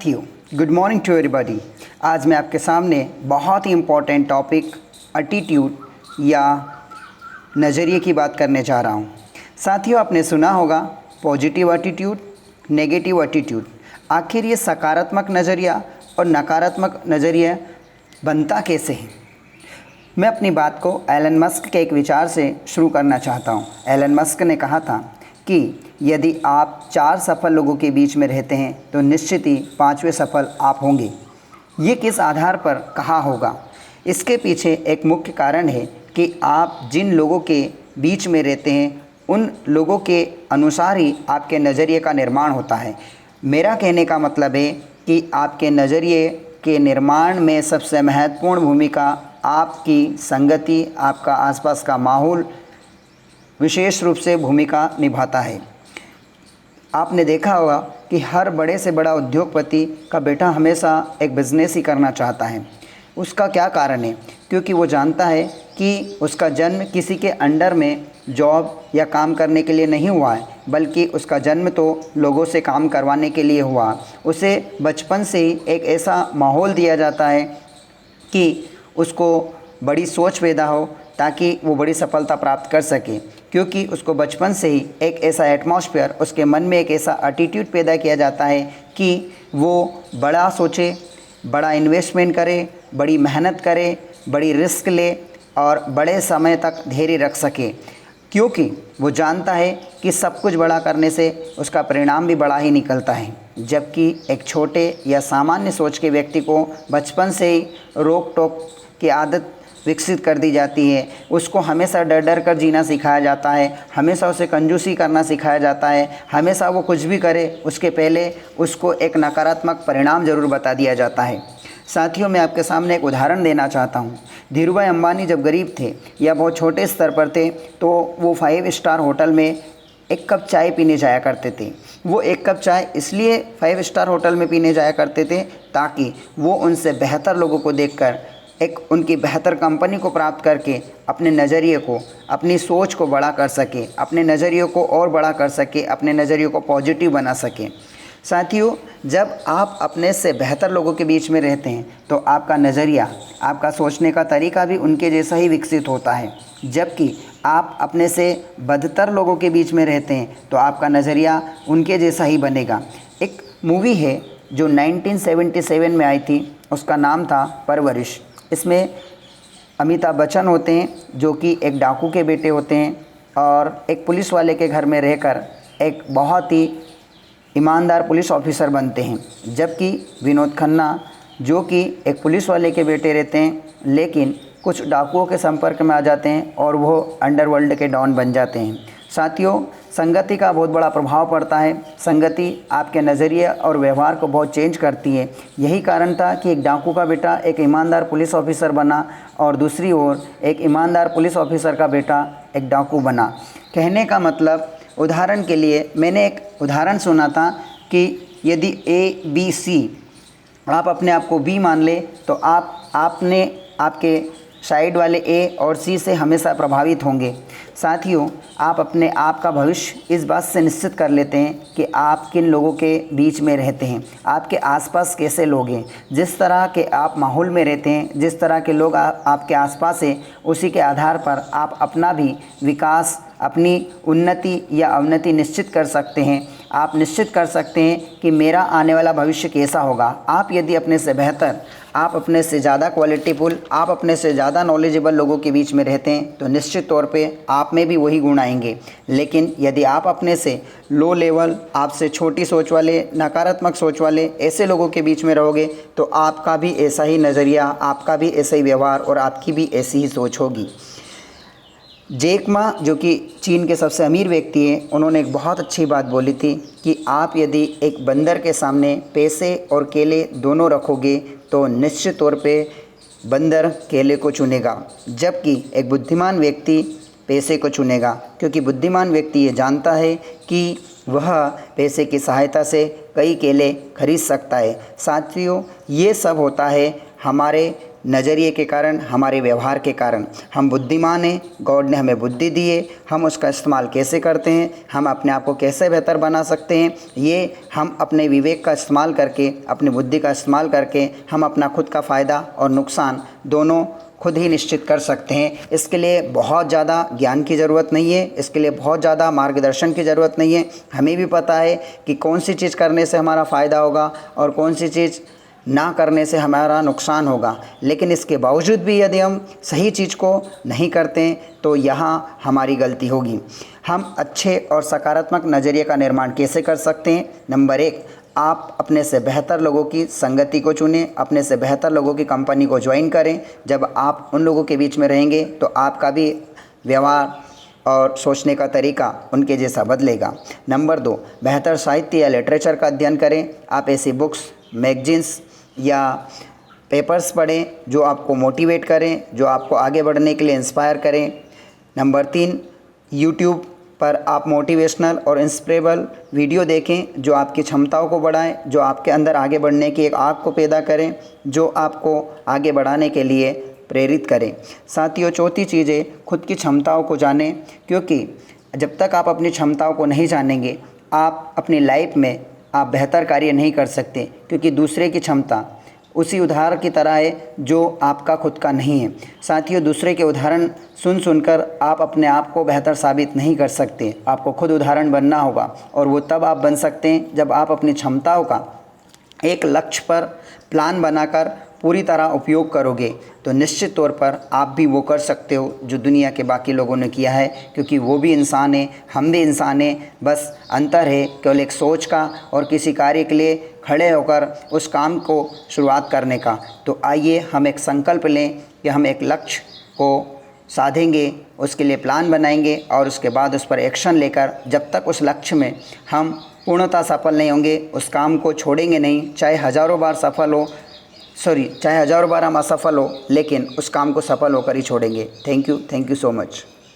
साथियों, good morning to everybody. आज मैं आपके सामने बहुत ही इम्पोर्टेंट टॉपिक एटीट्यूड या नज़रिए की बात करने जा रहा हूँ। साथियों, आपने सुना होगा पॉजिटिव एटीट्यूड, नेगेटिव एटीट्यूड। आखिर ये सकारात्मक नज़रिया और नकारात्मक नज़रिया बनता कैसे है? मैं अपनी बात को एलन मस्क के एक विचार से शुरू करना चाहता हूँ। एलन मस्क ने कहा था कि यदि आप 4 सफल लोगों के बीच में रहते हैं तो निश्चित ही 5वें सफल आप होंगे। ये किस आधार पर कहा होगा? इसके पीछे एक मुख्य कारण है कि आप जिन लोगों के बीच में रहते हैं उन लोगों के अनुसार ही आपके नज़रिए का निर्माण होता है। मेरा कहने का मतलब है कि आपके नज़रिए के निर्माण में सबसे महत्वपूर्ण भूमिका आपकी संगति, आपका आसपास का माहौल विशेष रूप से भूमिका निभाता है। आपने देखा होगा कि हर बड़े से बड़ा उद्योगपति का बेटा हमेशा एक बिज़नेस ही करना चाहता है। उसका क्या कारण है? क्योंकि वो जानता है कि उसका जन्म किसी के अंडर में जॉब या काम करने के लिए नहीं हुआ है, बल्कि उसका जन्म तो लोगों से काम करवाने के लिए हुआ। उसे बचपन से ही एक ऐसा माहौल दिया जाता है कि उसको बड़ी सोच पैदा हो ताकि वो बड़ी सफलता प्राप्त कर सके, क्योंकि उसको बचपन से ही एक ऐसा एटमॉस्फेयर, उसके मन में एक ऐसा एटीट्यूड पैदा किया जाता है कि वो बड़ा सोचे, बड़ा इन्वेस्टमेंट करे, बड़ी मेहनत करे, बड़ी रिस्क ले और बड़े समय तक धैर्य रख सके, क्योंकि वो जानता है कि सब कुछ बड़ा करने से उसका परिणाम भी बड़ा ही निकलता है। जबकि एक छोटे या सामान्य सोच के व्यक्ति को बचपन से ही रोक टोक की आदत विकसित कर दी जाती है। उसको हमेशा डर डर कर जीना सिखाया जाता है, हमेशा उसे कंजूसी करना सिखाया जाता है, हमेशा वो कुछ भी करे उसके पहले उसको एक नकारात्मक परिणाम ज़रूर बता दिया जाता है। साथियों, मैं आपके सामने एक उदाहरण देना चाहता हूँ। धीरूभाई अंबानी जब गरीब थे या बहुत छोटे स्तर पर थे तो वो 5 स्टार होटल में एक कप चाय पीने जाया करते थे। वो एक कप चाय इसलिए 5 स्टार होटल में पीने जाया करते थे ताकि वो उनसे बेहतर लोगों को देखकर एक उनकी बेहतर कंपनी को प्राप्त करके अपने नज़रिए को, अपनी सोच को बड़ा कर सके, अपने नज़रिए को और बड़ा कर सके, अपने नज़रिए को पॉजिटिव बना सके। साथियों, जब आप अपने से बेहतर लोगों के बीच में रहते हैं तो आपका नज़रिया, आपका सोचने का तरीका भी उनके जैसा ही विकसित होता है। जबकि आप अपने से बदतर लोगों के बीच में रहते हैं तो आपका नज़रिया उनके जैसा ही बनेगा। एक मूवी है जो 1977 में आई थी, उसका नाम था परवरिश। इसमें अमिताभ बच्चन होते हैं जो कि एक डाकू के बेटे होते हैं और एक पुलिस वाले के घर में रहकर एक बहुत ही ईमानदार पुलिस ऑफिसर बनते हैं। जबकि विनोद खन्ना जो कि एक पुलिस वाले के बेटे रहते हैं लेकिन कुछ डाकुओं के संपर्क में आ जाते हैं और वो अंडरवर्ल्ड के डॉन बन जाते हैं। साथियों, संगति का बहुत बड़ा प्रभाव पड़ता है। संगति आपके नज़रिए और व्यवहार को बहुत चेंज करती है। यही कारण था कि एक डाकू का बेटा एक ईमानदार पुलिस ऑफिसर बना और दूसरी ओर एक ईमानदार पुलिस ऑफिसर का बेटा एक डाकू बना। कहने का मतलब, उदाहरण के लिए मैंने एक उदाहरण सुना था कि यदि ABC आप अपने आप को B मान ले तो आपने आपके साइड वाले A और C से हमेशा प्रभावित होंगे। साथियों, आप अपने आप का भविष्य इस बात से निश्चित कर लेते हैं कि आप किन लोगों के बीच में रहते हैं, आपके आसपास कैसे लोग हैं। जिस तरह के आप माहौल में रहते हैं, जिस तरह के लोग आपके आसपास हैं, उसी के आधार पर आप अपना भी विकास, अपनी उन्नति या अवनति निश्चित कर सकते हैं। आप निश्चित कर सकते हैं कि मेरा आने वाला भविष्य कैसा होगा। आप यदि अपने से बेहतर, आप अपने से ज़्यादा क्वालिटीफुल, आप अपने से ज़्यादा नॉलेजेबल लोगों के बीच में रहते हैं तो निश्चित तौर पे आप में भी वही गुण आएंगे। लेकिन यदि आप अपने से लो लेवल, आपसे छोटी सोच वाले, नकारात्मक सोच वाले ऐसे लोगों के बीच में रहोगे तो आपका भी ऐसा ही नज़रिया, आपका भी ऐसा ही व्यवहार और आपकी भी ऐसी ही सोच होगी। जैक मा, जो कि चीन के सबसे अमीर व्यक्ति हैं, उन्होंने एक बहुत अच्छी बात बोली थी कि आप यदि एक बंदर के सामने पैसे और केले दोनों रखोगे तो निश्चित तौर पे बंदर केले को चुनेगा, जबकि एक बुद्धिमान व्यक्ति पैसे को चुनेगा, क्योंकि बुद्धिमान व्यक्ति ये जानता है कि वह पैसे की सहायता से कई केले खरीद सकता है। साथियों, ये सब होता है हमारे नज़रिए के कारण, हमारे व्यवहार के कारण। हम बुद्धिमान हैं, गॉड ने हमें बुद्धि दी है, हम उसका इस्तेमाल कैसे करते हैं, हम अपने आप को कैसे बेहतर बना सकते हैं, ये हम अपने विवेक का इस्तेमाल करके, अपनी बुद्धि का इस्तेमाल करके हम अपना खुद का फ़ायदा और नुकसान दोनों खुद ही निश्चित कर सकते हैं। इसके लिए बहुत ज़्यादा ज्ञान की ज़रूरत नहीं है, इसके लिए बहुत ज़्यादा मार्गदर्शन की ज़रूरत नहीं है। हमें भी पता है कि कौन सी चीज़ करने से हमारा फ़ायदा होगा और कौन सी चीज़ ना करने से हमारा नुकसान होगा। लेकिन इसके बावजूद भी यदि हम सही चीज़ को नहीं करते हैं तो यहाँ हमारी गलती होगी। हम अच्छे और सकारात्मक नज़रिए का निर्माण कैसे कर सकते हैं? नंबर 1, आप अपने से बेहतर लोगों की संगति को चुनें, अपने से बेहतर लोगों की कंपनी को ज्वाइन करें। जब आप उन लोगों के बीच में रहेंगे तो आपका भी व्यवहार और सोचने का तरीका उनके जैसा बदलेगा। नंबर 2, बेहतर साहित्य या लिटरेचर का अध्ययन करें। आप ऐसी बुक्स, मैगजीन्स या पेपर्स पढ़ें जो आपको मोटिवेट करें, जो आपको आगे बढ़ने के लिए इंस्पायर करें। नंबर 3, यूट्यूब पर आप मोटिवेशनल और इंस्पिरेबल वीडियो देखें जो आपकी क्षमताओं को बढ़ाएं, जो आपके अंदर आगे बढ़ने की एक आग को पैदा करें, जो आपको आगे बढ़ाने के लिए प्रेरित करें। साथियों, चौथी चीज़ है, खुद की क्षमताओं को जानें, क्योंकि जब तक आप अपनी क्षमताओं को नहीं जानेंगे आप अपनी लाइफ में आप बेहतर कार्य नहीं कर सकते, क्योंकि दूसरे की क्षमता उसी उदाहरण की तरह है जो आपका खुद का नहीं है। साथियों, दूसरे के उदाहरण सुन सुनकर आप अपने आप को बेहतर साबित नहीं कर सकते। आपको खुद उदाहरण बनना होगा और वो तब आप बन सकते हैं जब आप अपनी क्षमताओं का एक लक्ष्य पर प्लान बनाकर पूरी तरह उपयोग करोगे। तो निश्चित तौर पर आप भी वो कर सकते हो जो दुनिया के बाकी लोगों ने किया है, क्योंकि वो भी इंसान है, हम भी इंसान हैं। बस अंतर है केवल एक सोच का और किसी कार्य के लिए खड़े होकर उस काम को शुरुआत करने का। तो आइए हम एक संकल्प लें कि हम एक लक्ष्य को साधेंगे, उसके लिए प्लान बनाएंगे और उसके बाद उस पर एक्शन लेकर जब तक उस लक्ष्य में हम पूर्णतः सफल नहीं होंगे उस काम को छोड़ेंगे नहीं। चाहे हज़ारों बार हम असफल हो, लेकिन उस काम को सफल होकर ही छोड़ेंगे। Thank you so much.